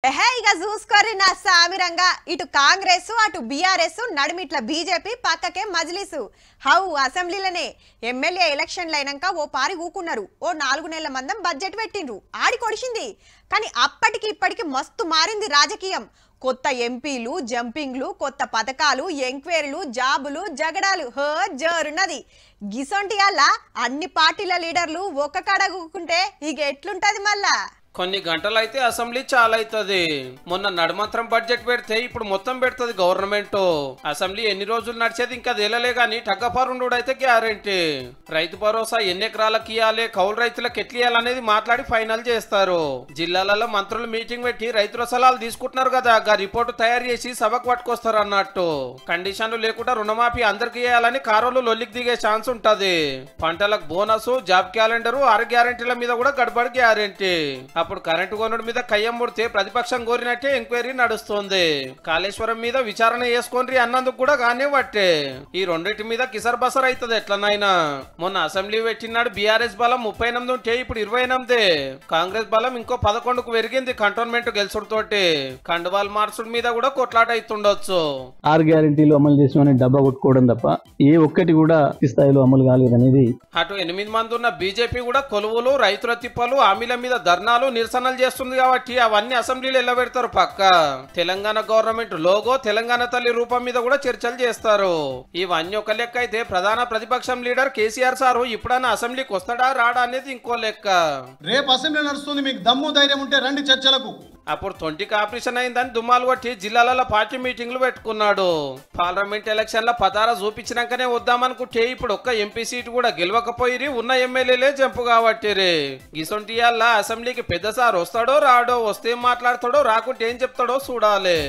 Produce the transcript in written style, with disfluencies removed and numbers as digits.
ఇక చూసుకోరి నా సామిరంగా ఇటు కాంగ్రెస్ అటు బీఆర్ఎస్ నడుమిట్ల బీజేపీ పక్కకే మజ్లిసు హౌ అసెంబ్లీలోనే ఎమ్మెల్యే ఎలక్షన్లు అయినాక ఓ పారి ఊకున్నారు. ఓ 4 నెలల మందం బడ్జెట్ పెట్టిండ్రు, ఆడి కొడిసింది. కానీ అప్పటికి ఇప్పటికి మస్తు మారింది రాజకీయం. కొత్త ఎంపీలు, జంపింగ్లు, కొత్త పథకాలు, ఎంక్వైరీలు, జాబులు, జగడాలు జోరున్నది. గిసొంటియాల అన్ని పార్టీల లీడర్లు ఒక్క కాడ కూకుంటే ఇక ఎట్లుంటది మళ్ళా. కొన్ని గంటలైతే అసెంబ్లీ చాలైతది. మొన్న నడుమంత్రం బడ్జెట్ పెడితే ఇప్పుడు మొత్తం పెడుతుంది గవర్నమెంట్. అసెంబ్లీ ఎన్ని రోజులు నడిచేది ఇంకా తేలలే గాని టగ్గపారుండు అయితే గ్యారెంటీ. రైతు భరోసా ఎన్ని ఎకరాలకు ఇవ్వాలి, కౌలు రైతులకు ఎట్లా ఇవ్వాలనేది మాట్లాడి ఫైనల్ చేస్తారు. జిల్లాలలో మంత్రులు మీటింగ్ పెట్టి రైతుల సలహాలు తీసుకుంటున్నారు కదా, ఆ రిపోర్టు తయారు చేసి సభకు పట్టుకొస్తారు అన్నట్టు. కండిషన్లు లేకుండా రుణమాఫీ అందరికి ఇవ్వాలని కారోలు లొల్లికి దిగే ఛాన్స్ ఉంటది. పంటలకు బోనస్, జాబ్ క్యాలెండర్, 6 గ్యారెంటీల మీద కూడా గడబడి గ్యారెంటీ. అప్పుడు కరెంటు కొనుడు మీద కయ్యం ముడితే ప్రతిపక్షం కోరినట్టే ఎంక్వైరీ నడుస్తుంది. కాళేశ్వరం మీద విచారణ చేసుకొని అన్నందుకు కూడా గానే పట్టే. ఈ రెండింటి మీద కిసర్ బసర్ అవుతుంది ఎట్లనైనా. మొన్న అసెంబ్లీ పెట్టినాడు బీఆర్ఎస్ బలం 38 ఉంటే ఇప్పుడు 28. కాంగ్రెస్ బలం ఇంకో 11కు పెరిగింది కంటోన్మెంట్ గెలుచుడుతోటి. కండువాల్ మార్చుడు మీద కూడా కొట్లాట అవుతుండొచ్చు. 6 గ్యారెంటీలు అమలు చేసిన డబ్బా కొట్టుకోవడం తప్ప ఏ ఒక్కటి కూడా ఈ స్థాయిలో అమలు కాలేదనేది. అటు 8 మంది ఉన్న బీజేపీ కూడా కొలువులు, రైతుల తిప్పలు, హామీల మీద ధర్నాలు, నిరసనలు చేస్తుంది కాబట్టి అవన్నీ అసెంబ్లీలో ఎల్లబెడతారు పక్క. తెలంగాణ గవర్నమెంట్ లోగో, తెలంగాణ తల్లి రూపం మీద కూడా చర్చలు చేస్తారు. ఇవన్నీ ఒక లెక్క అయితే ప్రధాన ప్రతిపక్షం లీడర్ కేసీఆర్ సారు ఇప్పుడైనా అసెంబ్లీకి వస్తాడా రాడా అనేది ఇంకో లెక్క. రేపు అసెంబ్లీ నడుస్తుంది, మీకు దమ్ము ధైర్యం ఉంటే రండి చర్చలకు. అప్పుడు 20కి ఆపరేషన్ అయిందని దుమ్మాలు కొట్టి జిల్లాలలో పార్టీ మీటింగ్లు పెట్టుకున్నాడు. పార్లమెంట్ ఎలక్షన్ల పతారా చూపించినాకనే వద్దామనుకుంటే ఇప్పుడు ఒక్క ఎంపీ సీటు కూడా గెలవకపోయి ఉన్న ఎమ్మెల్యేలే జంపు కాబట్టిరే. గిసొంటియాల అసెంబ్లీకి పెద్ద సార్ వస్తాడో రాడో, వస్తే ఏం మాట్లాడతాడో, రాకుంటే ఏం చెప్తాడో చూడాలి.